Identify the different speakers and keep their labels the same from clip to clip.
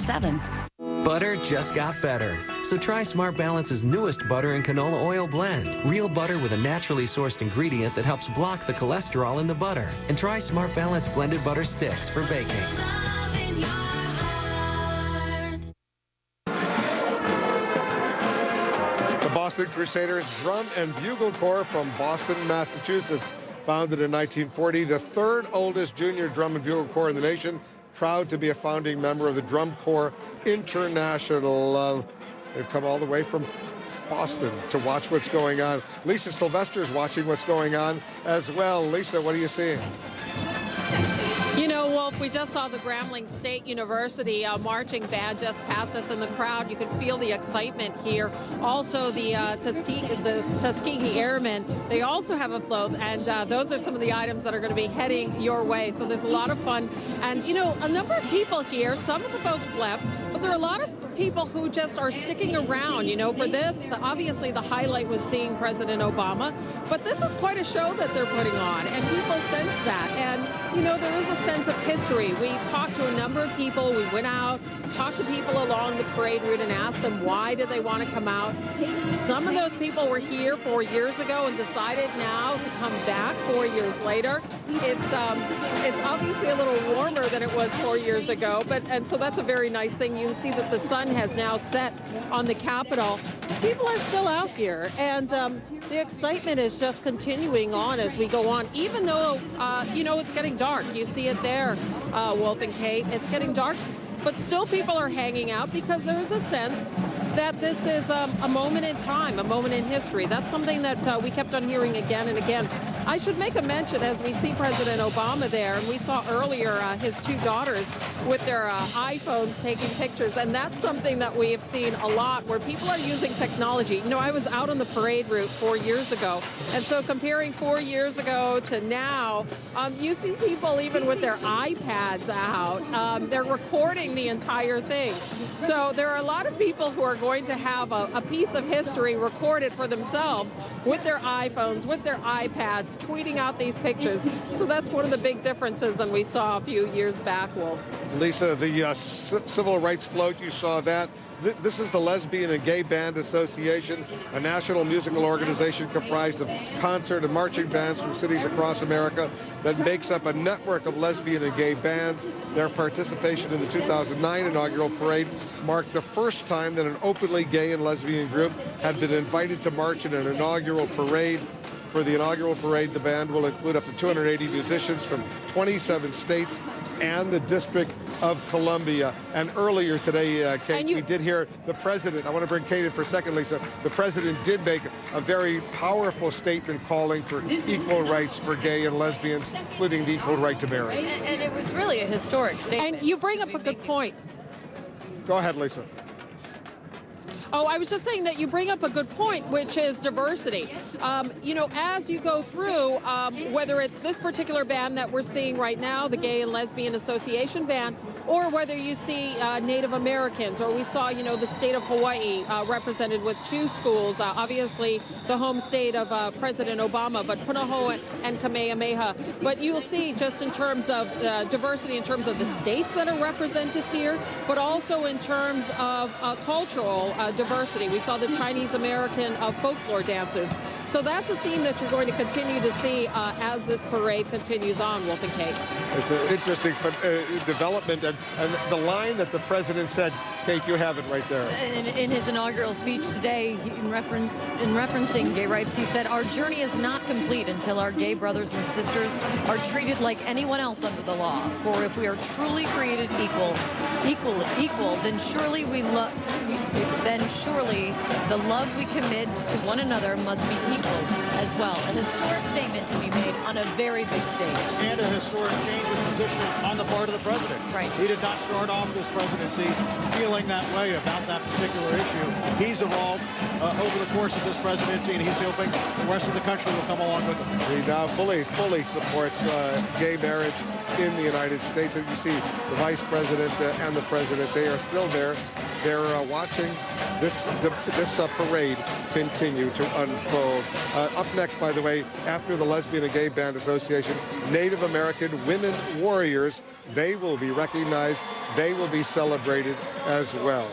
Speaker 1: 24/7.
Speaker 2: Butter just got better. So try Smart Balance's newest butter and canola oil blend. Real butter with a naturally sourced ingredient that helps block the cholesterol in the butter. And try Smart Balance blended butter sticks for baking.
Speaker 3: The Boston Crusaders Drum and Bugle Corps from Boston, Massachusetts. Founded in 1940, the third oldest junior drum and bugle corps in the nation. Proud to be a founding member of the Drum Corps International. They've come all the way from Boston to watch what's going on. Lisa Sylvester is watching what's going on as well. Lisa, what are you seeing?
Speaker 4: You know, Wolf, we just saw the Grambling State University marching band just past us in the crowd. You can feel the excitement here. Also, the Tuskegee Airmen, they also have a float, and those are some of the items that are going to be heading your way. So there's a lot of fun. And, you know, a number of people here, some of the folks left, but there are a lot of people who just are sticking around, you know, for this. Obviously, the highlight was seeing President Obama, but this is quite a show that they're putting on, and people sense that. And, you know, there is a sense of history. We've talked to a number of people. We went out, talked to people along the parade route and asked them why did they want to come out. Some of those people were here 4 years ago and decided now to come back 4 years later. It's obviously a little warmer than it was 4 years ago, and so that's a very nice thing. You see that the sun has now set on the Capitol. People are still out here, and the excitement is just continuing on as we go on, even though, you know, it's getting dark. You see it there, Wolf and Kate. It's getting dark, but still people are hanging out because there is a sense that this is a moment in time, a moment in history. That's something that we kept on hearing again and again. I should make a mention as we see President Obama there, and we saw earlier his two daughters with their iPhones taking pictures, and that's something that we have seen a lot where people are using technology. You know, I was out on the parade route 4 years ago, and so comparing 4 years ago to now, you see people even with their iPads out. They're recording the entire thing. So there are a lot of people who are going to have a piece of history recorded for themselves with their iPhones, with their iPads, tweeting out these pictures. So that's one of the big differences than we saw a few years back, Wolf.
Speaker 3: Lisa, the civil rights float, you saw that. This is the Lesbian and Gay Band Association, a national musical organization comprised of concert and marching bands from cities across America that makes up a network of lesbian and gay bands. Their participation in the 2009 inaugural parade marked the first time that an openly gay and lesbian group had been invited to march in an inaugural parade. For the inaugural parade, the band will include up to 280 musicians from 27 states and the District of Columbia. And earlier today, Kate, we did hear the president. I want to bring Kate in for a second, Lisa. The president did make a very powerful statement calling for equal rights for gay and lesbians, including the equal right to marry.
Speaker 5: And it was really a historic statement.
Speaker 4: And you bring up a good point.
Speaker 3: Go ahead, Lisa.
Speaker 4: Oh, I was just saying that you bring up a good point, which is diversity. You know, as you go through, whether it's this particular band that we're seeing right now, the Gay and Lesbian Association band, or whether you see Native Americans, or we saw, you know, the state of Hawaii represented with two schools, obviously the home state of President Obama, but Punahou and Kamehameha. But you will see just in terms of diversity, in terms of the states that are represented here, but also in terms of cultural diversity. We saw the Chinese American folklore dancers. So that's a theme that you're going to continue to see as this parade continues on, Wolf and Kate.
Speaker 3: It's an interesting development. And the line that the president said, Kate, you have it right there.
Speaker 5: In his inaugural speech today, in referencing gay rights, he said, "Our journey is not complete until our gay brothers and sisters are treated like anyone else under the law. For if we are truly created equal, then surely the love we commit to one another must be equal as well." A historic statement to be made on a very big stage.
Speaker 6: And a historic change in position on the part of the president.
Speaker 5: Right.
Speaker 6: He did not start off this presidency feeling that way about that particular issue. He's evolved over the course of this presidency, and he's hoping the rest of the country will come along with him.
Speaker 3: He now fully supports gay marriage in the United States. And you see the vice president and the president, they are still there they're watching this parade continue to unfold. Up next, by the way, after the Lesbian and Gay Band Association, Native American women warriors, they will be recognized. They will be celebrated as well.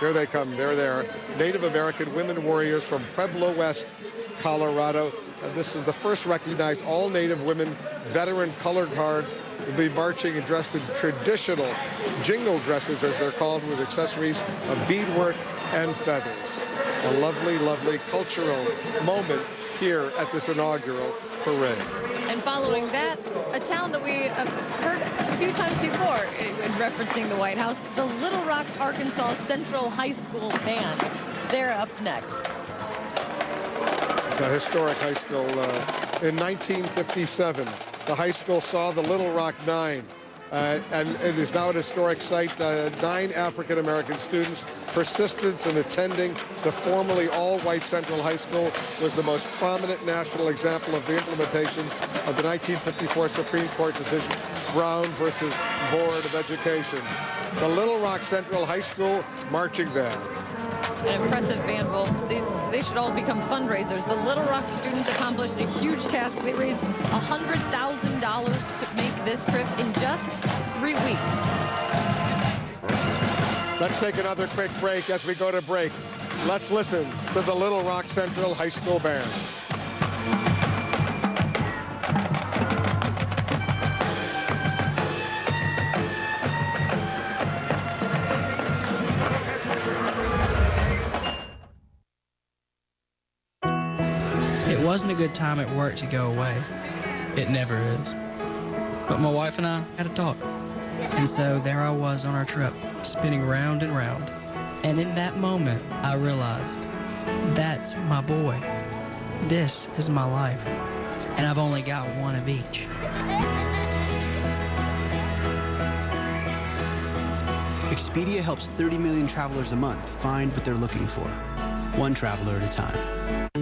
Speaker 3: Here they come. They're there. Native American women warriors from Pueblo West, Colorado. This is the first recognized all-Native women veteran color guard. Will be marching and dressed in traditional jingle dresses, as they're called, with accessories of beadwork and feathers. A lovely, lovely cultural moment here at this inaugural parade.
Speaker 5: And following that, a town that we have heard a few times before in referencing the White House, the Little Rock, Arkansas Central High School Band. They're up next.
Speaker 3: It's a historic high school. In 1957, the high school saw the Little Rock Nine. And it is now an historic site. 9 African-American students' persistence in attending the formerly all-white Central High School was the most prominent national example of the implementation of the 1954 Supreme Court decision, Brown versus Board of Education. The Little Rock Central High School Marching Band.
Speaker 5: An impressive band, Wolf. They should all become fundraisers. The Little Rock students accomplished a huge task. They raised $100,000 to make this trip in just 3 weeks.
Speaker 3: Let's take another quick break. As we go to break, let's listen to the Little Rock Central High School Band.
Speaker 1: It wasn't a good time at work to go away. It never is. But my wife and I had a talk. And so there I was on our trip, spinning round and round. And in that moment, I realized, that's my boy. This is my life. And I've only got one of each.
Speaker 7: Expedia helps 30 million travelers a month find what they're looking for, one traveler at a time.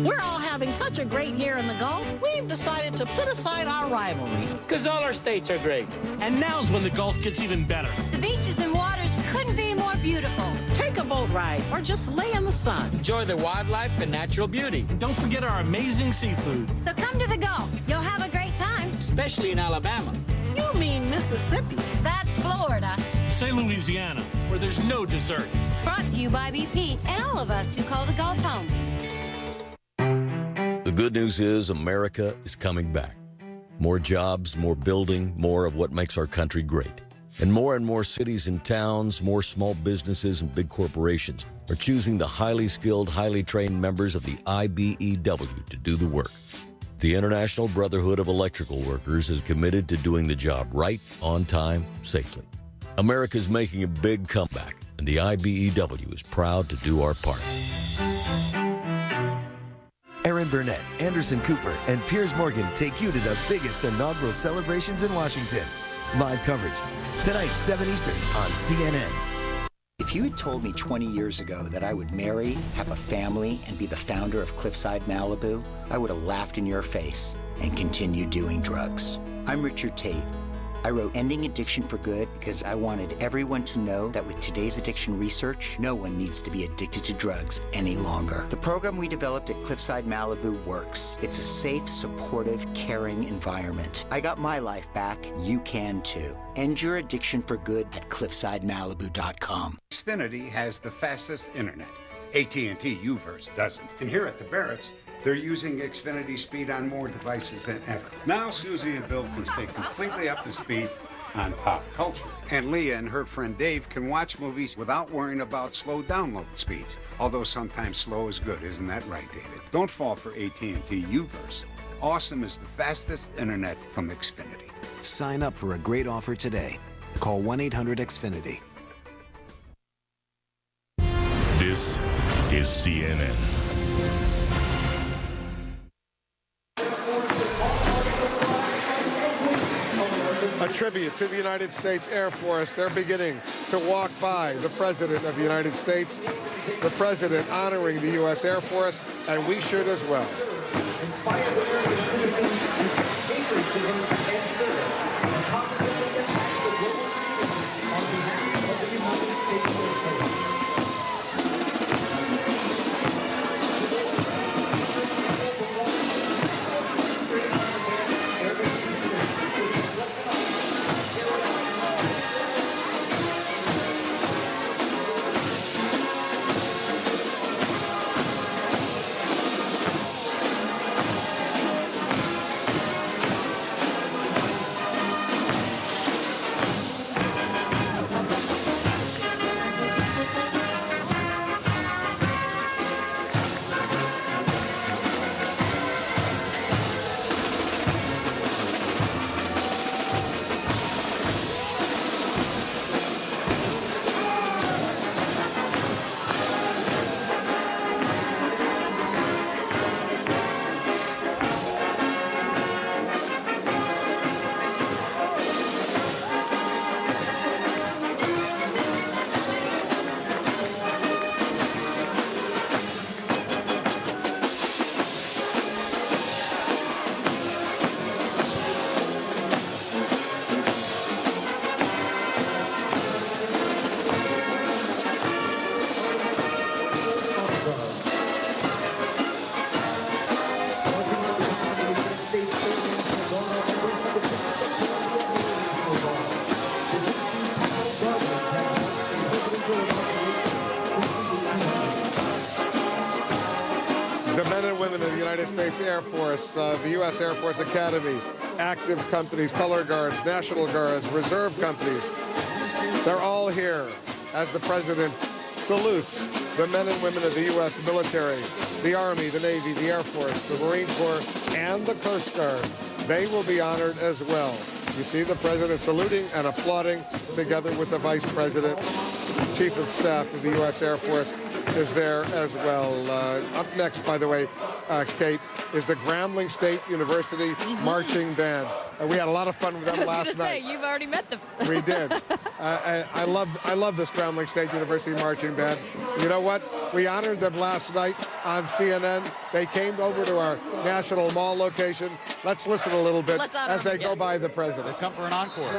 Speaker 8: We're all having such a great year in the Gulf, we've decided to put aside our rivalry.
Speaker 9: Because all our states are great. And now's when the Gulf gets even better.
Speaker 10: The beaches and waters couldn't be more beautiful.
Speaker 8: Take a boat ride or just lay in the sun.
Speaker 9: Enjoy the wildlife and natural beauty. And don't forget our amazing seafood.
Speaker 10: So come to the Gulf. You'll have a great time.
Speaker 9: Especially in Alabama.
Speaker 8: You mean Mississippi.
Speaker 10: That's Florida.
Speaker 9: Say Louisiana, where there's no dessert.
Speaker 10: Brought to you by BP and all of us who call the Gulf home.
Speaker 11: The good news is America is coming back. More jobs, more building, more of what makes our country great. And more cities and towns, more small businesses and big corporations are choosing the highly skilled, highly trained members of the IBEW to do the work. The International Brotherhood of Electrical Workers is committed to doing the job right, on time, safely. America's making a big comeback, and the IBEW is proud to do our part.
Speaker 12: Aaron Burnett, Anderson Cooper, and Piers Morgan take you to the biggest inaugural celebrations in Washington. Live coverage, tonight, 7 Eastern on CNN.
Speaker 13: If you had told me 20 years ago that I would marry, have a family, and be the founder of Cliffside Malibu, I would have laughed in your face and continued doing drugs. I'm Richard Tate. I wrote Ending Addiction for Good because I wanted everyone to know that with today's addiction research, no one needs to be addicted to drugs any longer. The program we developed at Cliffside Malibu works. It's a safe, supportive, caring environment. I got my life back. You can too. End your addiction for good at cliffsidemalibu.com.
Speaker 14: Xfinity has the fastest internet. AT&T UVerse doesn't. And here at the Barretts, they're using Xfinity speed on more devices than ever. Now Susie and Bill can stay completely up to speed on pop culture. And Leah and her friend Dave can watch movies without worrying about slow download speeds. Although sometimes slow is good, isn't that right, David? Don't fall for AT&T UVerse. Awesome is the fastest internet from Xfinity.
Speaker 12: Sign up for a great offer today. Call 1-800-XFINITY.
Speaker 15: This is CNN.
Speaker 3: A tribute to the United States Air Force. They're beginning to walk by the President of the United States, the President honoring the U.S. Air Force, and we should as well. women of the United States Air Force, the U.S. Air Force Academy, active companies, color guards, National Guards, reserve companies. They're all here as the president salutes the men and women of the U.S. military, the Army, the Navy, the Air Force, the Marine Corps, and the Coast Guard. They will be honored as well. You see the president saluting and applauding together with the vice president. Chief of Staff of the U.S. Air Force is there as well. Up next, by the way, Kate, is the Grambling State University Marching Band. We had a lot of fun with them last night.
Speaker 5: I was going to say, you've already met them.
Speaker 3: We did. I love this Grambling State University Marching Band. You know what? We honored them last night on CNN. They came over to our National Mall location. Let's listen a little bit as they go by the president.
Speaker 6: They've come for an encore.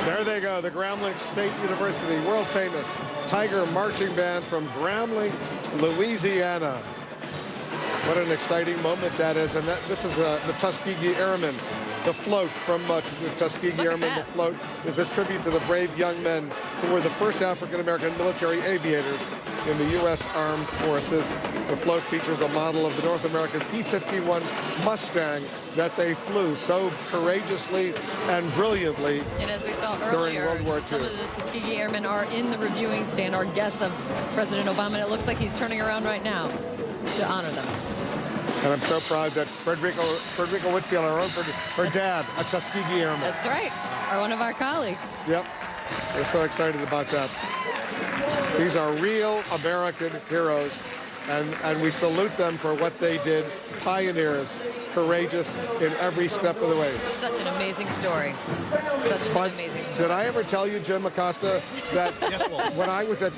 Speaker 3: There they go, the Grambling State University, world-famous Tiger Marching Band from Grambling, Louisiana. What an exciting moment that is. And this is the Tuskegee Airmen. The float from the Tuskegee Airmen, the float is a tribute to the brave young men who were the first African-American military aviators in the U.S. Armed Forces. The float features a model of the North American P-51 Mustang that they flew so courageously and brilliantly.
Speaker 5: And as we saw
Speaker 3: during
Speaker 5: earlier,
Speaker 3: World War II.
Speaker 5: some of the Tuskegee Airmen are in the reviewing stand, our guests of President Obama, and it looks like he's turning around right now to honor them.
Speaker 3: And I'm so proud that Frederica Whitfield, her dad, a Tuskegee Airman.
Speaker 5: That's right, or one of our colleagues.
Speaker 3: Yep, we're so excited about that. These are real American heroes, and we salute them for what they did. Pioneers, courageous in every step of the way.
Speaker 5: Such an amazing story. Such an amazing story.
Speaker 3: Did I ever tell you, Jim Acosta, that when I was at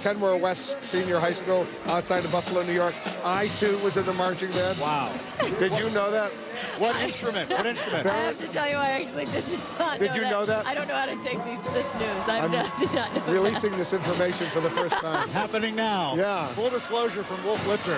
Speaker 3: Kenmore West Senior High School outside of Buffalo, New York, I too was in the marching band?
Speaker 6: Wow.
Speaker 3: Did you know that?
Speaker 6: What instrument? What instrument?
Speaker 5: I have to tell you, I actually did not know that.
Speaker 3: Did you know that?
Speaker 5: I don't know how to take this news. I did not know
Speaker 3: releasing this information for the first time.
Speaker 6: Happening now.
Speaker 3: Yeah.
Speaker 6: Full disclosure from Wolf Blitzer.